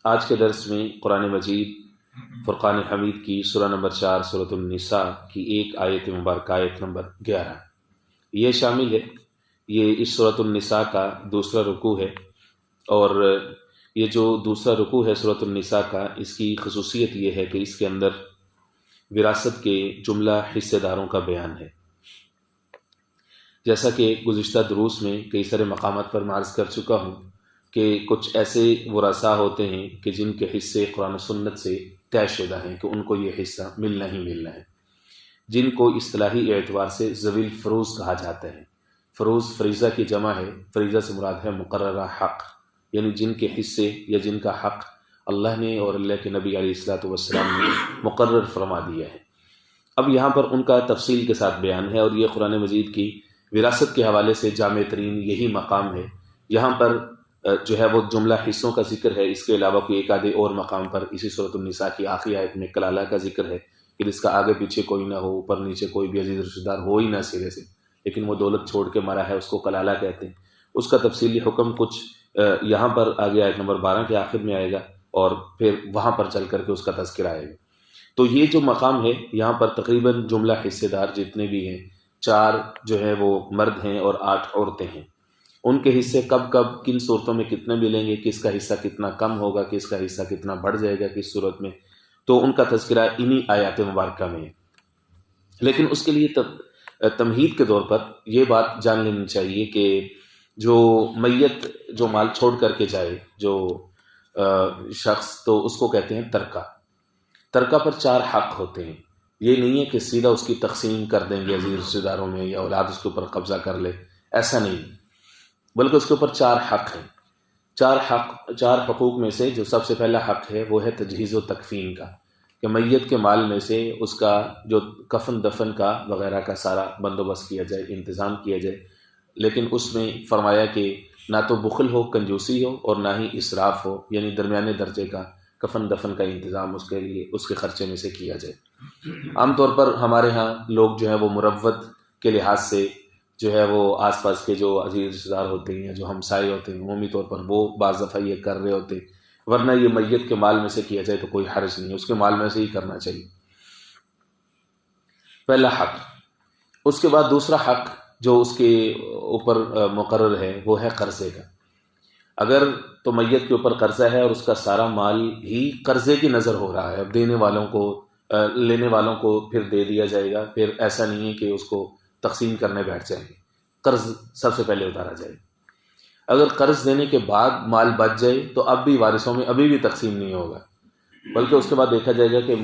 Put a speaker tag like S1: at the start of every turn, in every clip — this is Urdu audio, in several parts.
S1: آج کے درس میں قرآن مجید فرقان حمید کی سورہ نمبر 4 سورۃ النساء کی ایک آیت مبارکہ آیت نمبر 11 یہ شامل ہے۔ یہ اس سورۃ النساء کا دوسرا رکوع ہے، اور یہ جو دوسرا رکوع ہے سورۃ النساء کا، اس کی خصوصیت یہ ہے کہ اس کے اندر وراثت کے جملہ حصے داروں کا بیان ہے۔ جیسا کہ گزشتہ دروس میں کئی سارے مقامات پر میں عرض کر چکا ہوں کہ کچھ ایسے ورثاء ہوتے ہیں کہ جن کے حصے قرآن و سنت سے طے شدہ ہیں کہ ان کو یہ حصہ ملنا ہی ملنا ہے، جن کو اصطلاحی اعتبار سے ذوی الفروض کہا جاتا ہے۔ فروض فریضہ کی جمع ہے، فریضہ سے مراد ہے مقررہ حق، یعنی جن کے حصے یا جن کا حق اللہ نے اور اللہ کے نبی علیہ الصلوۃ والسلام نے مقرر فرما دیا ہے۔ اب یہاں پر ان کا تفصیل کے ساتھ بیان ہے، اور یہ قرآن مجید کی وراثت کے حوالے سے جامع ترین یہی مقام ہے۔ یہاں پر جو ہے وہ جملہ حصوں کا ذکر ہے، اس کے علاوہ کوئی ایک آدھے اور مقام پر اسی سورۃ النساء کی آخری آیت میں کلالہ کا ذکر ہے کہ جس کا آگے پیچھے کوئی نہ ہو، اوپر نیچے کوئی بھی عزیز رشتہ دار ہو ہی نہ سرے سے، لیکن وہ دولت چھوڑ کے مرا ہے، اس کو کلالہ کہتے ہیں۔ اس کا تفصیلی حکم کچھ یہاں پر آگے آیت نمبر 12 کے آخر میں آئے گا، اور پھر وہاں پر چل کر کے اس کا تذکرہ آئے گا۔ تو یہ جو مقام ہے، یہاں پر تقریباً جملہ حصے دار جتنے بھی ہیں، 4 جو ہے وہ مرد ہیں اور 8 عورتیں ہیں۔ ان کے حصے کب کب کن صورتوں میں کتنے ملیں گے، کس کا حصہ کتنا کم ہوگا، کس کا حصہ کتنا بڑھ جائے گا کس صورت میں، تو ان کا تذکرہ انہی آیات مبارکہ میں ہے۔ لیکن اس کے لیے تمہید کے طور پر یہ بات جان لینی چاہیے کہ جو میت جو مال چھوڑ کر کے جائے جو شخص، تو اس کو کہتے ہیں ترکہ۔ ترکہ پر 4 حق ہوتے ہیں۔ یہ نہیں ہے کہ سیدھا اس کی تقسیم کر دیں گے عزیز رشتہ داروں میں، یا اولاد اس کے اوپر قبضہ کر لے، ایسا نہیں، بلکہ اس کے اوپر 4 حق ہیں۔ 4 حقوق میں سے جو سب سے پہلا حق ہے وہ ہے تجہیز و تکفین کا، کہ میت کے مال میں سے اس کا جو کفن دفن کا وغیرہ کا سارا بندوبست کیا جائے، انتظام کیا جائے۔ لیکن اس میں فرمایا کہ نہ تو بخل ہو، کنجوسی ہو، اور نہ ہی اسراف ہو، یعنی درمیانے درجے کا کفن دفن کا انتظام اس کے لیے اس کے خرچے میں سے کیا جائے۔ عام طور پر ہمارے ہاں لوگ جو ہے وہ مروت کے لحاظ سے جو ہے وہ آس پاس کے جو عزیز رشتہ دار ہوتے ہیں یا جو ہمسائے ہوتے ہیں، عمومی طور پر وہ بعض دفعہ یہ کر رہے ہوتے ہیں، ورنہ یہ میت کے مال میں سے کیا جائے تو کوئی حرج نہیں، اس کے مال میں سے ہی کرنا چاہیے۔ پہلا حق۔ اس کے بعد دوسرا حق جو اس کے اوپر مقرر ہے وہ ہے قرضے کا۔ اگر تو میت کے اوپر قرضہ ہے اور اس کا سارا مال ہی قرضے کی نظر ہو رہا ہے، اب دینے والوں کو لینے والوں کو پھر دے دیا جائے گا، پھر ایسا نہیں ہے کہ اس کو تقسیم کرنے بیٹھ جائیں گے، قرض سب سے پہلے اتارا جائے۔ اگر قرض دینے کے بعد مال بچ جائے تو اب بھی وارثوں میں ابھی بھی تقسیم نہیں ہوگا، بلکہ اس کے بعد دیکھا جائے گا کہ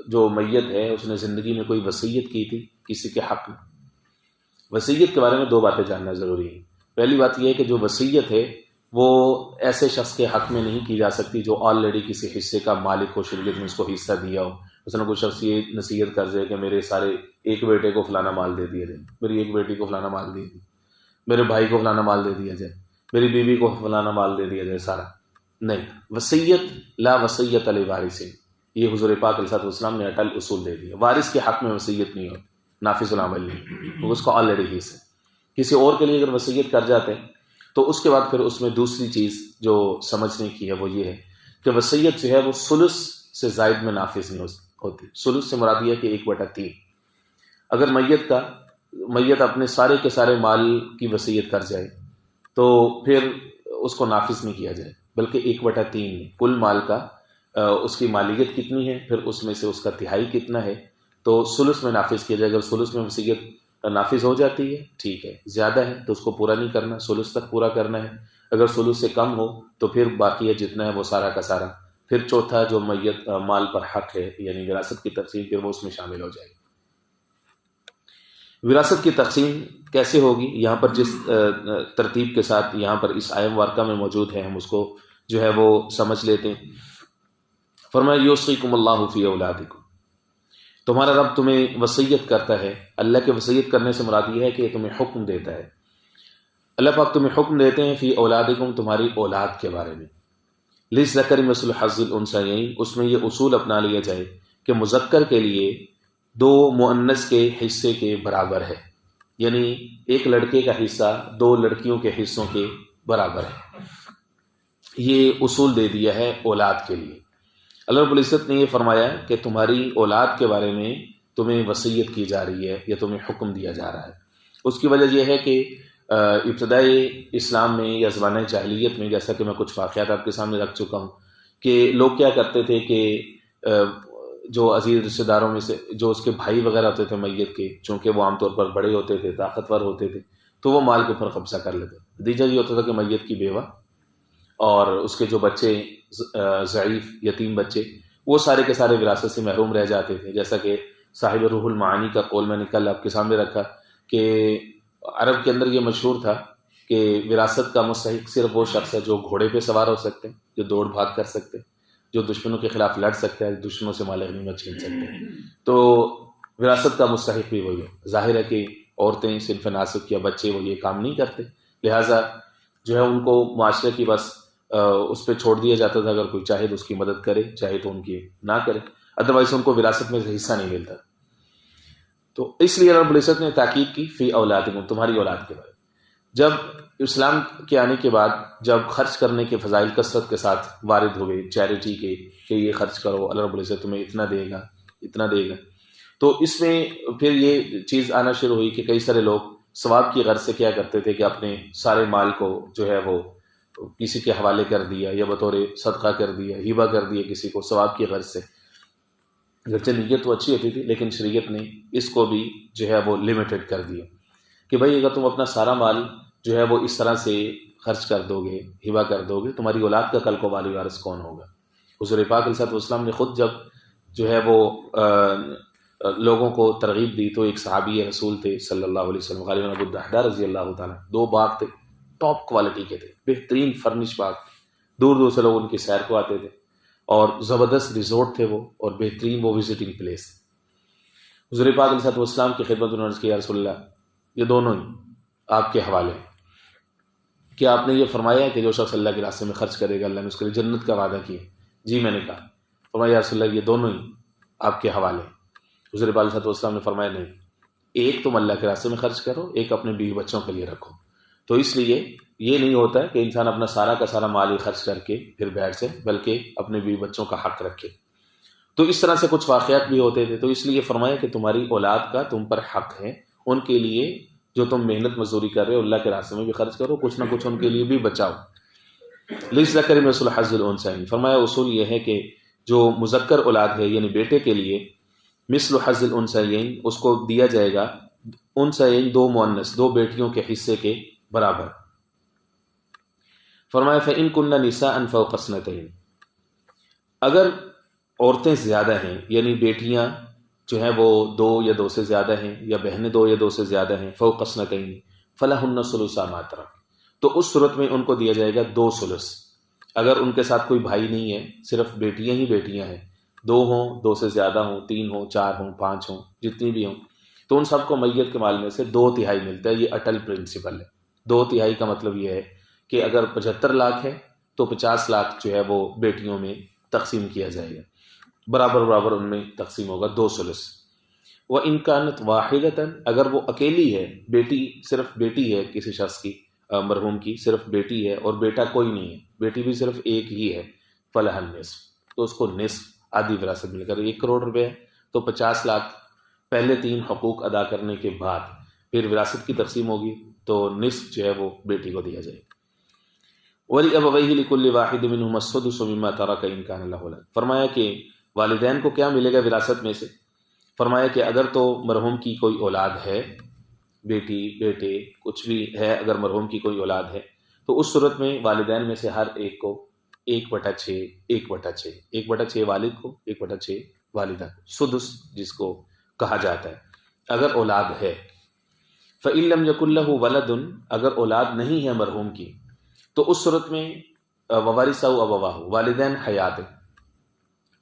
S1: جو میت ہے اس نے زندگی میں کوئی وصیت کی تھی کسی کے حق میں۔ وصیت کے بارے میں 2 باتیں جاننا ضروری ہے۔ پہلی بات یہ ہے کہ جو وصیت ہے وہ ایسے شخص کے حق میں نہیں کی جا سکتی جو آلریڈی کسی حصے کا مالک ہو، شریعت نے اس کو حصہ دیا ہو۔ مثلا کوئی شخص یہ نصیحت کر دے کہ میرے سارے ایک بیٹے کو فلانا مال دے دیا جائے، میری ایک بیٹی کو فلانا مال دے دیا، میرے بھائی کو فلانا مال دے دیا جائے، میری بیوی کو فلانا مال دے دیا جائے، سارا نہیں۔ وصیت لا وصیت لوارث، یہ حضور پاک علیہ الصلوۃ والسلام نے اٹل اصول دے دیا۔ وارث کے حق میں وصیت نہیں ہوتی، نافذ العمل نہیں، اس کو آلریڈی حصہ۔ کسی اور کے لیے اگر وصیت کر جاتے ہیں تو اس کے بعد پھر اس میں دوسری چیز جو سمجھنے کی ہے وہ یہ ہے کہ وصیت جو ہے وہ ثلث سے زائد میں نافذ نہیں ہوتی۔ ثلث سے مراد یہ ہے کہ 1/3۔ اگر میت اپنے سارے کے سارے مال کی وصیت کر جائے تو پھر اس کو نافذ نہیں کیا جائے، بلکہ 1/3 میں کل مال کا اس کی مالیت کتنی ہے، پھر اس میں سے اس کا تہائی کتنا ہے، تو ثلث میں نافذ کیا جائے۔ اگر ثلث میں وصیت نافذ ہو جاتی ہے ٹھیک ہے، زیادہ ہے تو اس کو پورا نہیں کرنا، ثلث تک پورا کرنا ہے۔ اگر ثلث سے کم ہو تو پھر باقی ہے جتنا ہے وہ سارا کا سارا، پھر چوتھا جو میت مال پر حق ہے یعنی وراثت کی تقسیم، پھر وہ اس میں شامل ہو جائے گی۔ وراثت کی تقسیم کیسے ہوگی، یہاں پر جس ترتیب کے ساتھ یہاں پر اس آیہ مبارکہ میں موجود ہے ہم اس کو جو ہے وہ سمجھ لیتے ہیں۔ فرمایا یوصیکم اللہ فی اولادکم، تمہارا رب تمہیں وصیت کرتا ہے۔ اللہ کے وصیت کرنے سے مراد یہ ہے کہ تمہیں حکم دیتا ہے، اللہ پاک تمہیں حکم دیتے ہیں فی اولادکم، تمہاری اولاد کے بارے میں۔ للذکر مثل حظ الانثیین، اس میں یہ اصول اپنا لیا جائے کہ مذکر کے لیے 2 مؤنث کے حصے کے برابر ہے، یعنی ایک لڑکے کا حصہ 2 لڑکیوں کے حصوں کے برابر ہے۔ یہ اصول دے دیا ہے اولاد کے لیے۔ اللہ رب العزت نے یہ فرمایا کہ تمہاری اولاد کے بارے میں تمہیں وصیت کی جا رہی ہے یا تمہیں حکم دیا جا رہا ہے۔ اس کی وجہ یہ ہے کہ ابتدائی اسلام میں یا زمانہ جاہلیت میں، جیسا کہ میں کچھ واقعات آپ کے سامنے رکھ چکا ہوں، کہ لوگ کیا کرتے تھے کہ جو عزیز رشتہ داروں میں سے جو اس کے بھائی وغیرہ ہوتے تھے میت کے، چونکہ وہ عام طور پر بڑے ہوتے تھے، طاقتور ہوتے تھے، تو وہ مال کے اوپر قبضہ کر لیتے۔ نتیجہ یہ ہوتا تھا کہ میت کی بیوہ اور اس کے جو بچے ضعیف یتیم بچے، وہ سارے کے سارے وراثت سے محروم رہ جاتے تھے۔ جیسا کہ صاحب روح المعانی کا قول میں نے کل آپ کے سامنے رکھا کہ عرب کے اندر یہ مشہور تھا کہ وراثت کا مستحق صرف وہ شخص ہے جو گھوڑے پہ سوار ہو سکتے ہیں، جو دوڑ بھاگ کر سکتے ہیں، جو دشمنوں کے خلاف لڑ سکتے ہیں، دشمنوں سے مال غنیمت چھین سکتے ہیں۔ تو وراثت کا مستحق بھی وہی ہے۔ ظاہر ہے کہ عورتیں صنف ناسک یا بچے وہ یہ کام نہیں کرتے، لہٰذا جو ہے ان کو معاشرے کی بس اس پہ چھوڑ دیا جاتا تھا، اگر کوئی چاہے تو اس کی مدد کرے، چاہے تو ان کی نہ کرے، ادروائز ان کو وراثت میں سے حصہ نہیں ملتا۔ تو اس لیے رب العزت نے تاکید کی فی اولادکم، تمہاری اولاد کے بارے میں۔ جب اسلام کے آنے کے بعد جب خرچ کرنے کے فضائل کثرت کے ساتھ وارد ہوئے، چیریٹی کے کہ یہ خرچ کرو، اللہ رب العزت تمہیں اتنا دے گا اتنا دے گا، تو اس میں پھر یہ چیز آنا شروع ہوئی کہ کئی سارے لوگ ثواب کی غرض سے کیا کرتے تھے کہ اپنے سارے مال کو جو ہے وہ کسی کے حوالے کر دیا یا بطور صدقہ کر دیا، ہبہ کر دیا کسی کو ثواب کی غرض سے۔ اگرچہ نیت تو اچھی ہوتی تھی، لیکن شریعت نے اس کو بھی جو ہے وہ لمیٹڈ کر دیا کہ بھائی اگر تم اپنا سارا مال جو ہے وہ اس طرح سے خرچ کر دو گے، ہبہ کر دو گے، تمہاری اولاد کا کل کو والی وارث کون ہوگا؟ حضور پاک علیہ الصلوۃ والسلام نے خود جب جو ہے وہ لوگوں کو ترغیب دی تو ایک صحابی رسول تھے صلی اللہ علیہ وسلم، غالباً ابو الدحداء رضی اللہ تعالیٰ، 2 باغ تھے، ٹاپ کوالٹی کے تھے، بہترین فرنش باغ، دور دور سے لوگ ان کی سیر کو آتے تھے، اور زبردست ریزورٹ تھے وہ، اور بہترین وہ وزٹنگ پلیس۔ حضور پاک علیہ الصلوۃ والسلام کی خدمت انہوں نے عرض کی، یا رسول اللہ یہ دونوں ہی آپ کے حوالے ہیں، کیا آپ نے یہ فرمایا ہے کہ جو شخص اللہ کے راستے میں خرچ کرے گا اللہ نے اس کے لیے جنت کا وعدہ کیا؟ جی میں نے کہا۔ فرمایا یا رسول اللہ یہ دونوں ہی آپ کے حوالے ہیں۔ حضور پاک علیہ الصلوۃ والسلام نے فرمایا نہیں، ایک تم اللہ کے راستے میں خرچ کرو، ایک اپنے بیوی بچوں کے لیے رکھو۔ تو اس لیے یہ نہیں ہوتا ہے کہ انسان اپنا سارا کا سارا مال ہی خرچ کر کے پھر بیٹھ جائے، بلکہ اپنے بیوی بچوں کا حق رکھے۔ تو اس طرح سے کچھ واقعات بھی ہوتے تھے، تو اس لیے فرمایا کہ تمہاری اولاد کا تم پر حق ہے، ان کے لیے جو تم محنت مزدوری کر رہے ہو اللہ کے راستے میں بھی خرچ کرو، کچھ نہ کچھ ان کے لیے بھی بچاؤ۔ للذکر مثل حظ الانثیین، فرمایا اصول یہ ہے کہ جو مذکر اولاد ہے یعنی بیٹے کے لیے مثل حظ الانثیین، اس کو دیا جائے گا انثیین 2 مؤنث 2 بیٹیوں کے حصے کے برابر۔ فرمایا فإن كن نساء فوق اثنتین، اگر عورتیں زیادہ ہیں یعنی بیٹیاں جو ہیں وہ 2 یا 2 سے زیادہ ہیں، یا بہنیں 2 یا 2 سے زیادہ ہیں، فوق اثنتین فلہن ثلث ما ترک، تو اس صورت میں ان کو دیا جائے گا 2 ثلث۔ اگر ان کے ساتھ کوئی بھائی نہیں ہے، صرف بیٹیاں ہی بیٹیاں ہیں، 2 ہوں، 2 سے زیادہ ہوں، 3 ہوں، 4 ہوں، 5 ہوں، جتنی بھی ہوں، تو ان سب کو میت کے مال میں سے 2/3 ملتا ہے۔ یہ اٹل پرنسپل ہے۔ 2/3 کا مطلب یہ ہے کہ اگر 75 لاکھ ہے تو 50 لاکھ جو ہے وہ بیٹیوں میں تقسیم کیا جائے گا، برابر برابر ان میں تقسیم ہوگا 2 ثلث۔ وَإِن كَانَتْ وَاحِدَةً، اگر وہ اکیلی ہے، بیٹی صرف بیٹی ہے کسی شخص کی، مرحوم کی صرف بیٹی ہے اور بیٹا کوئی نہیں ہے، بیٹی بھی صرف ایک ہی ہے، فَلَهَا النِّصْفُ، تو اس کو نصف آدھی وراثت مل کر 1 کروڑ روپے ہے، تو 50 لاکھ پہلے 3 حقوق ادا کرنے کے بعد پھر وراثت کی تقسیم ہوگی تو نصف جو ہے وہ بیٹی کو دیا جائے گا۔ وَلِأَبَوَيْهِ لِكُلِّ وَاحِدٍ مِّنْهُمَا السُّدُسُ مِمَّا تَرَكَ إِن كَانَ لَهُ وَلَدٌ، فرمایا کہ والدین کو کیا ملے گا وراثت میں سے؟ فرمایا کہ اگر تو مرحوم کی کوئی اولاد ہے، بیٹی بیٹے کچھ بھی ہے، اگر مرحوم کی کوئی اولاد ہے تو اس صورت میں والدین میں سے ہر ایک کو 1/6 1/6 1/6 والد کو، 1/6 والدہ کو، سدس جس کو کہا جاتا ہے اگر اولاد ہے۔ فَإِن لَّمْ يَكُن لَّهُ وَلَدٌ، اگر اولاد نہیں ہے مرحوم کی تو اس صورت میں وَوَرِثَهُ أَبَوَاهُ، والدین حیات ہیں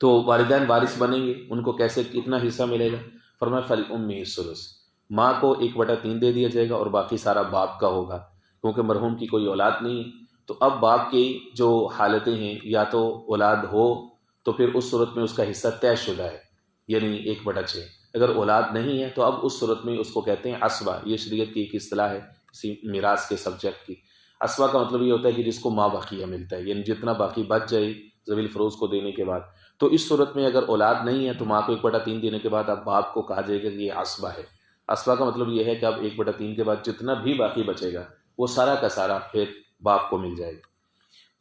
S1: تو والدین وارث بنیں گے، ان کو کیسے کتنا حصہ ملے گا؟ فرمایا فَلِأُمِّهِ الثُّلُث، ماں کو 1/3 دے دیا جائے گا اور باقی سارا باپ کا ہوگا، کیونکہ مرحوم کی کوئی اولاد نہیں ہے۔ تو اب باپ کی جو حالتیں ہیں، یا تو اولاد ہو تو پھر اس صورت میں اس کا حصہ طے شدہ ہے یعنی 1/6، اگر اولاد نہیں ہے تو اب اس صورت میں اس کو کہتے ہیں عصبہ، یہ شریعت کی ایک اصطلاح ہے اسی میراث کے سبجیکٹ کی۔ اسبا کا مطلب یہ ہوتا ہے کہ جس کو ما بقیہ ملتا ہے، یعنی جتنا باقی بچ جائے ذوی الفروز کو دینے کے بعد. تو اس صورت میں اگر اولاد نہیں ہے تو ماں کو 1/3 دینے کے بعد اب باپ کو کہا جائے گا کہ یہ اسبا ہے. اسبا کا مطلب یہ ہے کہ اب 1/3 کے بعد جتنا بھی باقی بچے گا وہ سارا کا سارا پھر باپ کو مل جائے گا.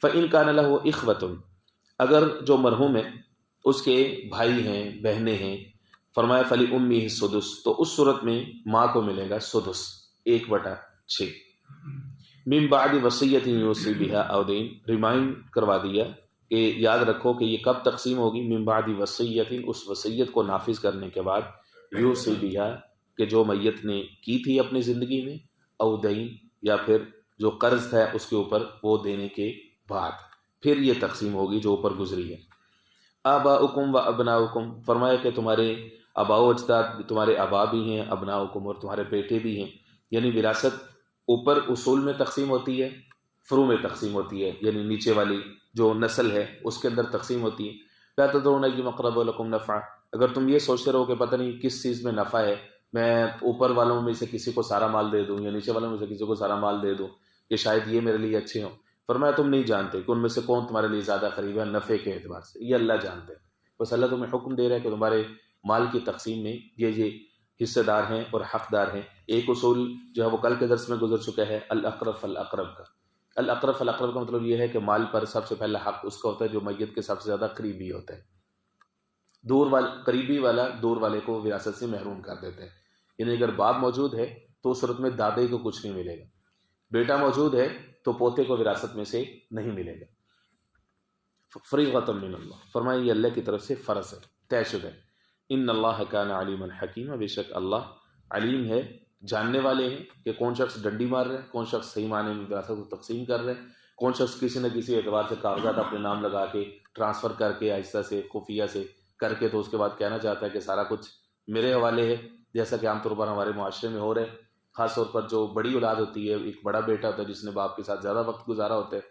S1: فَإِنْ كَانَ لَهُ إِخْوَةٌ، اگر جو مرحوم ہے اس کے بھائی ہیں بہنیں ہیں، فرمایا فَلِأُمِّهِ السُّدُسُ، تو اس صورت میں ماں کو ملے گا سدس 1/6. من بعد وصیت یوصی بہا او دین، ریمائنڈ کروا دیا کہ یاد رکھو کہ یہ کب تقسیم ہوگی. من بعد وصیت، اس وصیت کو نافذ کرنے کے بعد، یوصی بہا کہ جو میت نے کی تھی اپنی زندگی میں، او دین یا پھر جو قرض تھا اس کے اوپر وہ دینے کے بعد پھر یہ تقسیم ہوگی جو اوپر گزری ہے. آباؤکم و ابناؤکم، فرمایا کہ تمہارے آباء و اجداد، تمہارے آبا بھی ہیں، ابناؤکم اور تمہارے بیٹے بھی ہیں. یعنی وراثت اوپر اصول میں تقسیم ہوتی ہے، فروع میں تقسیم ہوتی ہے، یعنی نیچے والی جو نسل ہے اس کے اندر تقسیم ہوتی ہے. لا تدرون ایہم اقرب لکم نفعا، اگر تم یہ سوچتے رہو کہ پتہ نہیں کس چیز میں نفع ہے، میں اوپر والوں میں سے کسی کو سارا مال دے دوں یا نیچے والوں میں سے کسی کو سارا مال دے دوں کہ شاید یہ میرے لیے اچھے ہوں، فرمایا تم نہیں جانتے کہ ان میں سے کون تمہارے لیے زیادہ قریب ہے نفع کے اعتبار سے، یہ اللہ جانتے ہیں. بس اللہ تمہیں حکم دے رہا ہے کہ تمہارے مال کی تقسیم میں یہ حصہ دار ہیں اور حقدار ہیں. ایک اصول جو ہے وہ کل کے درس میں گزر چکا ہے، الاقرب فالاقرب کا. الاقرب فالاقرب کا مطلب یہ ہے کہ مال پر سب سے پہلا حق اس کا ہوتا ہے جو میت کے سب سے زیادہ قریبی ہوتا ہے. قریبی والا دور والے کو وراثت سے محروم کر دیتے ہیں. یعنی اگر باپ موجود ہے تو اس صورت میں دادے کو کچھ نہیں ملے گا، بیٹا موجود ہے تو پوتے کو وراثت میں سے نہیں ملے گا. فریضۃ من اللہ، فرمایا یہ اللہ کی طرف سے فرض ہے، طے شدہ ہے. ان اللہ کان علیما حکیما، بے شک اللہ علیم ہے، جاننے والے ہیں کہ کون شخص ڈنڈی مار رہے ہیں، کون شخص صحیح معنی میں وراثت کو تقسیم کر رہے ہیں، کون شخص کسی نہ کسی اعتبار سے کاغذات اپنے نام لگا کے ٹرانسفر کر کے آہستہ سے خفیہ سے کر کے تو اس کے بعد کہنا چاہتا ہے کہ سارا کچھ میرے حوالے ہے، جیسا کہ عام طور پر ہمارے معاشرے میں ہو رہے ہیں. خاص طور پر جو بڑی اولاد ہوتی ہے، ایک بڑا بیٹا ہوتا ہے جس نے باپ کے ساتھ زیادہ وقت گزارا ہوتا ہے،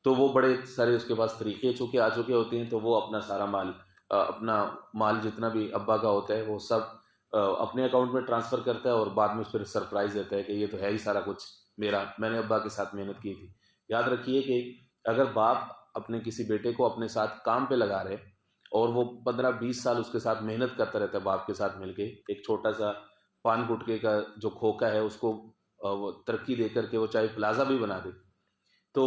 S1: تو وہ بڑے سارے اس کے پاس طریقے چونکہ آ چکے ہوتے ہیں، تو وہ اپنا سارا مال، اپنا مال جتنا بھی ابا کا ہوتا ہے وہ سب اپنے اکاؤنٹ میں ٹرانسفر کرتا ہے اور بعد میں پھر سرپرائز دیتا ہے کہ یہ تو ہے ہی سارا کچھ میرا، میں نے ابا کے ساتھ محنت کی تھی. یاد رکھیے کہ اگر باپ اپنے کسی بیٹے کو اپنے ساتھ کام پہ لگا رہے اور وہ 15-20 سال اس کے ساتھ محنت کرتا رہتا ہے باپ کے ساتھ مل کے، ایک چھوٹا سا پان گٹکے کا جو کھوکا ہے اس کو وہ ترقی دے کر کے وہ چاہے پلازا بھی بنا دے، تو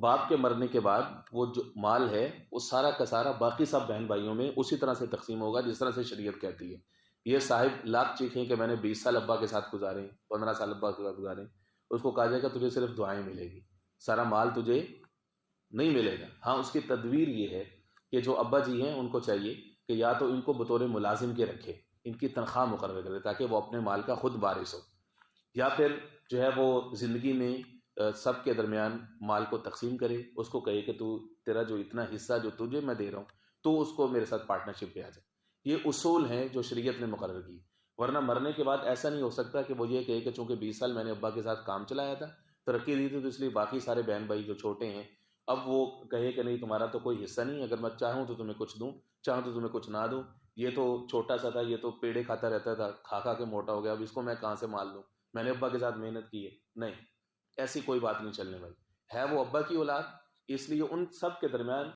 S1: باپ کے مرنے کے بعد وہ جو مال ہے وہ سارا کا سارا باقی سب بہن بھائیوں میں اسی طرح سے تقسیم ہوگا جس طرح سے شریعت کہتی ہے. یہ صاحب لاکھ چیخیں کہ میں نے 20 سال ابا کے ساتھ گزارے، 15 سال ابا کے ساتھ گزارے، اس کو کہا جائے گا تجھے صرف دعائیں ملے گی، سارا مال تجھے نہیں ملے گا. ہاں اس کی تدبیر یہ ہے کہ جو ابا جی ہیں ان کو چاہیے کہ یا تو ان کو بطور ملازم کے رکھے، ان کی تنخواہ مقرر کرے تاکہ وہ اپنے مال کا خود وارث ہو، یا پھر جو ہے وہ زندگی میں سب کے درمیان مال کو تقسیم کرے، اس کو کہے کہ تو تیرا جو اتنا حصہ جو تجھے میں دے رہا ہوں تو اس کو میرے ساتھ پارٹنرشپ پہ آ جائے. یہ اصول ہیں جو شریعت نے مقرر کی. ورنہ مرنے کے بعد ایسا نہیں ہو سکتا کہ وہ یہ کہے کہ چونکہ 20 سال میں نے ابا کے ساتھ کام چلایا تھا، ترقی دی تھی، تو اس لیے باقی سارے بہن بھائی جو چھوٹے ہیں اب وہ کہے کہ نہیں تمہارا تو کوئی حصہ نہیں، اگر میں چاہوں تو تمہیں کچھ دوں، چاہوں تو تمہیں کچھ نہ دوں، یہ تو چھوٹا سا تھا، یہ تو پیڑے کھاتا رہتا تھا، کھا کھا کے موٹا ہو گیا، اب اس کو میں کہاں سے مال دوں، میں نے ابا کے ساتھ محنت کی ہے. نہیں، ایسی کوئی بات نہیں چلنے والی ہے، وہ ابا کی اولاد، اس لیے ان سب کے درمیان